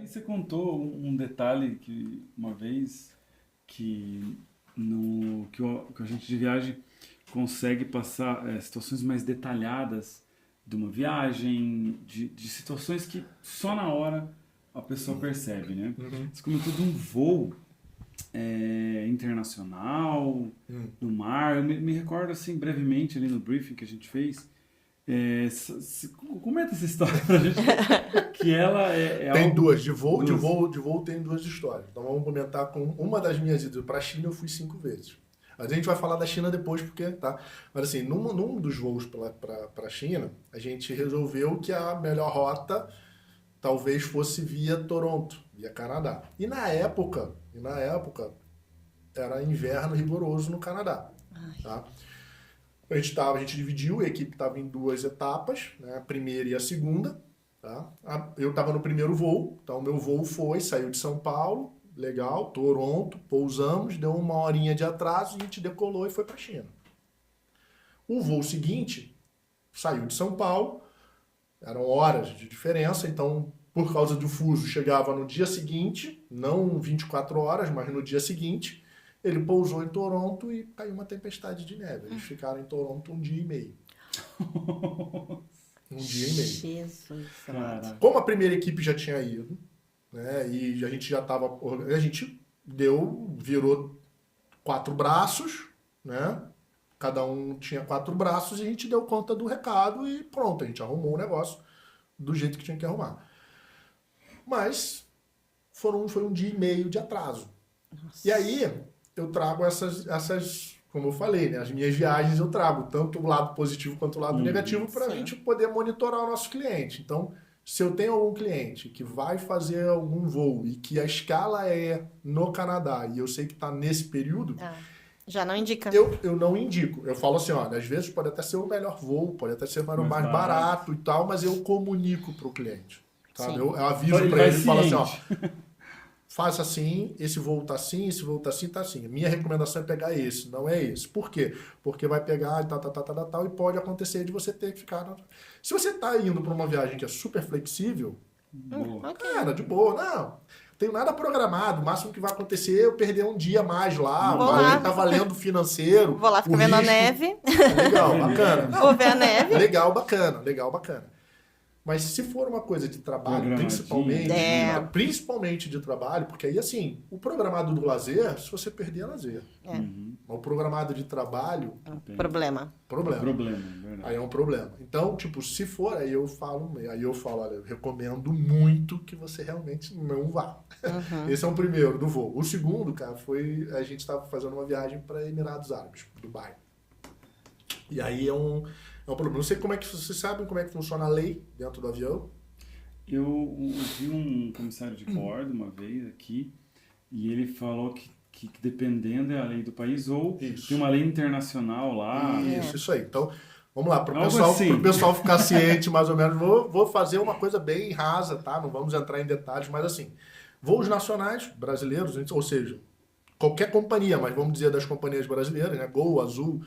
Bem, você contou um detalhe que uma vez que no que o agente de viagem consegue passar situações mais detalhadas de uma viagem, de situações que só na hora a pessoa percebe, né? Uhum. Você comentou de um voo internacional, no mar. Eu me recordo assim brevemente ali no briefing que a gente fez. Comenta essa história pra gente, que ela é Tem algo... duas, de voo, de Duas. voo, de voo tem duas histórias. Então vamos comentar com uma das minhas idas para a China, eu fui 5 vezes. A gente vai falar da China depois, porque, tá? Mas assim, num dos voos para a China, a gente resolveu que a melhor rota talvez fosse via Toronto, via Canadá. E na época, era inverno rigoroso no Canadá, tá? A gente dividiu, a equipe estava em duas etapas, né? A primeira e a segunda, tá? Eu estava no primeiro voo, então o meu voo saiu de São Paulo, legal, Toronto, pousamos, deu uma horinha de atraso, a gente decolou e foi para a China. O voo seguinte saiu de São Paulo, eram horas de diferença, então por causa do fuso chegava no dia seguinte, não 24 horas, mas no dia seguinte. Ele pousou em Toronto e caiu uma tempestade de neve. Eles ficaram em Toronto 1 dia e meio. 1 dia e meio. Jesus amado. Caraca. Como a primeira equipe já tinha ido, né, e a gente já estava... A gente virou 4 braços, né? Cada um tinha 4 braços e a gente deu conta do recado e pronto, a gente arrumou o negócio do jeito que tinha que arrumar. Mas foi 1 dia e meio de atraso. Nossa. E aí eu trago essas, como eu falei, né? As minhas viagens eu trago tanto o lado positivo quanto o lado negativo para a Sim. gente poder monitorar o nosso cliente. Então, se eu tenho algum cliente que vai fazer algum voo e que a escala é no Canadá e eu sei que está nesse período, Já não indica. eu não indico. Eu falo assim, olha, às vezes pode até ser o melhor voo, pode até ser o mais barato e tal, mas eu comunico para o cliente. Sabe? Sim. Eu aviso Ele para vai ele e falo assim, ó, ciente. faça assim, esse voo tá assim, esse voo tá assim, tá assim. Minha recomendação é pegar esse, não é esse. Por quê? Porque vai pegar tal, e pode acontecer de você ter que ficar... Se você tá indo para uma viagem que é super flexível, Boa. Ok. cara, de boa, não tenho nada programado, o máximo que vai acontecer é eu perder um dia a mais lá, Vou lá. tá valendo financeiro. Vou lá ficar o vendo a risco. neve. Legal, bacana. Não, Vou ver a neve. legal, bacana. Mas se for uma coisa de trabalho, Programadinho. principalmente de trabalho, porque aí assim, o programado do lazer, se você perder é lazer. Uhum. Mas o programado de trabalho, Problema. Problema, verdade. aí é um problema. Então, tipo, se for, aí eu falo, olha, eu recomendo muito que você realmente não vá. Esse é o primeiro do voo. O segundo, cara, a gente estava fazendo uma viagem para Emirados Árabes, Dubai. E aí é um problema. Não sei como é que vocês sabem como é que funciona a lei dentro do avião. Eu ouvi um comissário de bordo uma vez aqui e ele falou que dependendo é a lei do país ou Isso. tem uma lei internacional lá. Isso aí. Então, vamos lá, para Algo o assim. pessoal ficar ciente mais ou menos, vou fazer uma coisa bem rasa, tá? Não vamos entrar em detalhes, mas assim, voos nacionais brasileiros, ou seja, qualquer companhia, mas vamos dizer das companhias brasileiras, né? Gol, Azul,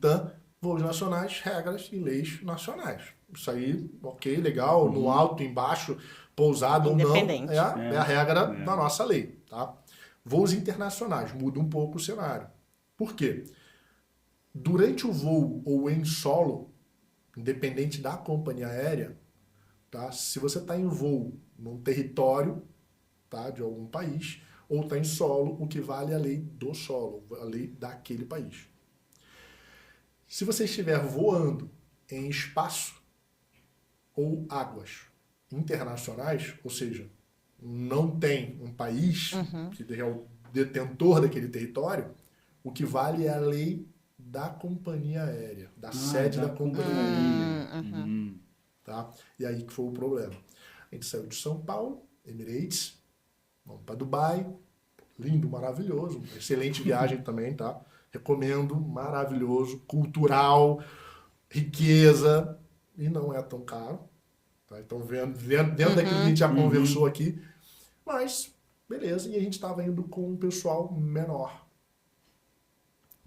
TAM, voos nacionais, regras e leis nacionais. Isso aí, ok, legal, no alto, embaixo, pousado ou não, Independente. é a regra da nossa lei, tá? Voos internacionais, muda um pouco o cenário. Por quê? Durante o voo ou em solo, independente da companhia aérea, tá? Se você está em voo num território, tá, de algum país, ou está em solo, o que vale é a lei do solo, a lei daquele país. Se você estiver voando em espaço ou águas internacionais, ou seja, não tem um país que é o detentor daquele território, o que vale é a lei da companhia aérea, da sede da companhia aérea. Tá? E aí que foi o problema. A gente saiu de São Paulo, Emirates, vamos para Dubai, lindo, maravilhoso, excelente viagem também, tá? Recomendo, maravilhoso, cultural, riqueza, e não é tão caro. Tá? Então, dentro daquilo que a gente já conversou aqui, mas, beleza, e a gente estava indo com um pessoal menor.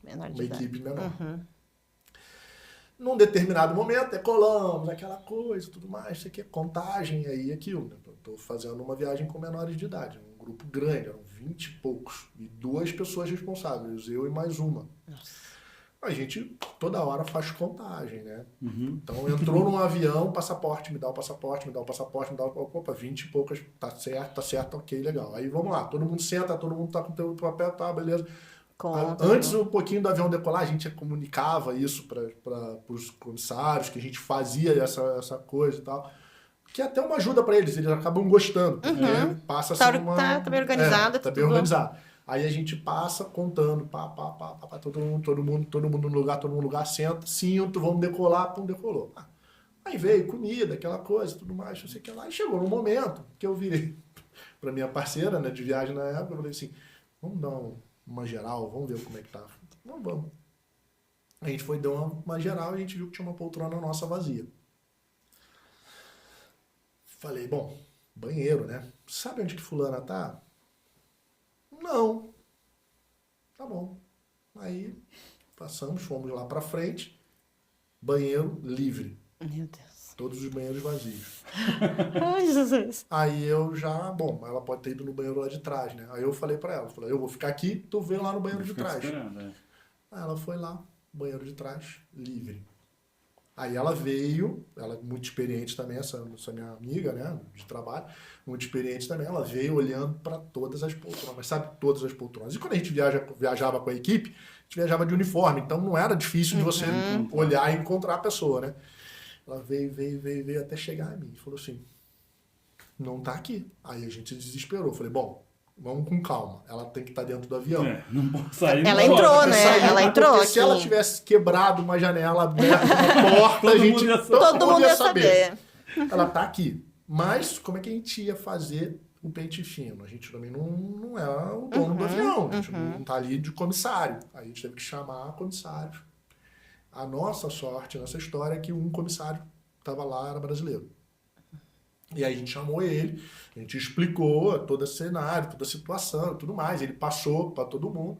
Menor de Uma idade. equipe menor. Num determinado momento, decolamos, aquela coisa, tudo mais, isso aqui é contagem, aí aquilo. Né? tô fazendo uma viagem com menores de idade, um grupo grande, eram 20 e poucos, e 2 pessoas responsáveis, eu e mais uma. Nossa. A gente toda hora faz contagem, né? Uhum. Então entrou num avião, passaporte, me dá o passaporte, me dá o passaporte, me dá o... Opa, 20 e poucas, tá certo, ok, legal. Aí vamos lá, todo mundo senta, todo mundo tá com o teu papel, tá, beleza. Conta, Antes, um pouquinho do avião decolar, a gente comunicava isso para os comissários, que a gente fazia essa coisa e tal. Que é até uma ajuda para eles acabam gostando. Porque passa a ser uma... Tá bem organizado. Tá bem organizado. Aí a gente passa contando, todo mundo no lugar, senta, cinto, vamos decolar, decolou. Aí veio comida, aquela coisa, tudo mais, não sei o que lá. E chegou no momento que eu virei para minha parceira, né, de viagem na época, eu falei assim, vamos dar uma geral, vamos ver como é que tá. Não, vamos. A gente foi, deu uma geral e a gente viu que tinha uma poltrona nossa vazia. Falei, bom, banheiro, né? Sabe onde que fulana tá? Não. Tá bom. Aí passamos, fomos lá pra frente. Banheiro livre. Meu Deus. Todos os banheiros vazios. Ai, Jesus. Aí eu já, bom, ela pode ter ido no banheiro lá de trás, né? Aí eu falei pra ela, eu vou ficar aqui, tu vem lá no banheiro de trás. Aí ela foi lá, banheiro de trás, livre. Aí ela veio, ela é muito experiente também, essa minha amiga, né, de trabalho, muito experiente também, ela veio olhando para todas as poltronas, sabe, todas as poltronas. E quando a gente viajava com a equipe, a gente viajava de uniforme, então não era difícil de você olhar e encontrar a pessoa, né. Ela veio até chegar a mim e falou assim, não tá aqui. Aí a gente se desesperou, falei, bom, vamos com calma, ela tem que estar dentro do avião. Não pode sair. Ela entrou, né? Ela entrou porque aqui. se ela tivesse quebrado uma janela aberta, uma porta, todo mundo ia saber. Ela tá aqui. Mas como é que a gente ia fazer o pente fino? A gente também não é o dono do avião. A gente não tá ali de comissário. Aí a gente teve que chamar comissários. A nossa sorte nessa história é que um comissário estava lá, era brasileiro. E aí a gente chamou ele, a gente explicou todo o cenário, toda a situação e tudo mais. Ele passou para todo mundo.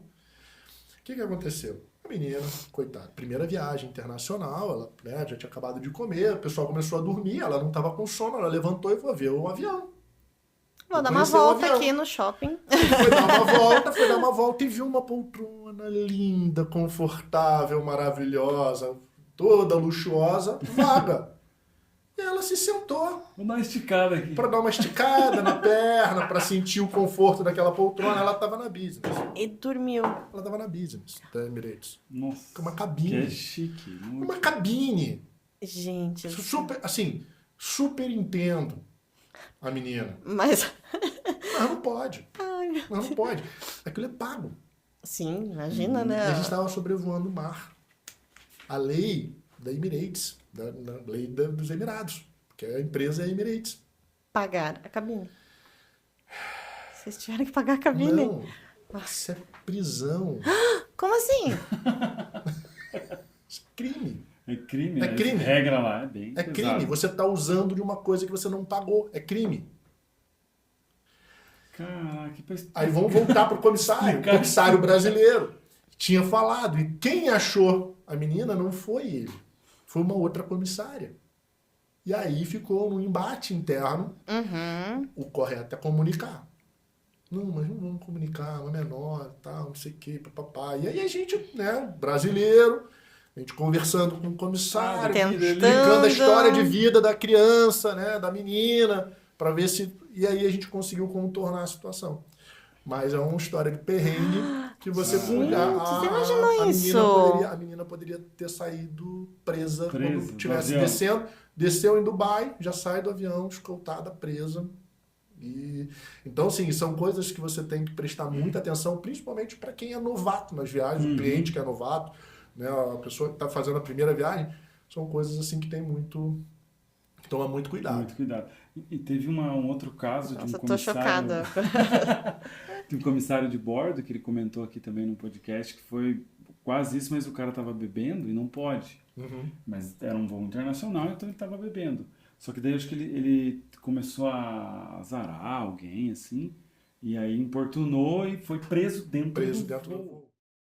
O que aconteceu? A menina, coitada, primeira viagem internacional, ela, né, já tinha acabado de comer, o pessoal começou a dormir, ela não estava com sono, ela levantou e foi ver o avião. Vou dar uma volta aqui no shopping. Foi dar uma volta e viu uma poltrona linda, confortável, maravilhosa, toda luxuosa, vaga. E ela se sentou. Vou dar uma esticada aqui. Pra dar uma esticada na perna, pra sentir o conforto daquela poltrona. Ela tava na business. E dormiu. Ela tava na business da Emirates. Nossa. Com uma cabine. Que é chique. Muito. Uma cabine. Gente. Super, assim, super entendo a menina. Mas não pode. ai, Mas não pode. Aquilo é pago. sim, imagina, né? A gente estava sobrevoando o mar. A lei da Emirates, da lei dos Emirados, porque a empresa é Emirates. Pagar a cabine. Vocês tiveram que pagar a cabine? Não, isso é prisão. Como assim? Isso é crime. É crime, É né? crime. Essa regra lá é bem É pesado. crime. Você está usando de uma coisa que você não pagou. É crime. Caraca, Aí vamos voltar para o comissário. O comissário brasileiro tinha falado. E quem achou a menina não foi ele. Foi uma outra comissária. E aí ficou um embate interno. O correto é comunicar. Não, mas não vamos comunicar, uma menor, tal, não sei o que, papapá. E aí a gente, né, brasileiro, a gente conversando com o comissário, explicando a história de vida da criança, né, da menina, para ver se... E aí a gente conseguiu contornar a situação. Mas é uma história de perrengue que você... Você imaginou isso? A menina poderia ter saído presa quando estivesse descendo. Desceu em Dubai, já sai do avião, escoltada, presa. Então, assim, são coisas que você tem que prestar muita atenção, principalmente para quem é novato nas viagens, o cliente que é novato, né, a pessoa que está fazendo a primeira viagem, são coisas assim que tem que tomar muito cuidado. Muito cuidado. E teve um outro caso de um comissário... Tô chocada. De um comissário de bordo, que ele comentou aqui também no podcast, que foi quase isso, mas o cara estava bebendo e não pode. Mas era um voo internacional, então ele estava bebendo. Só que daí acho que ele começou a azarar alguém, assim, e aí importunou e foi preso dentro do voo.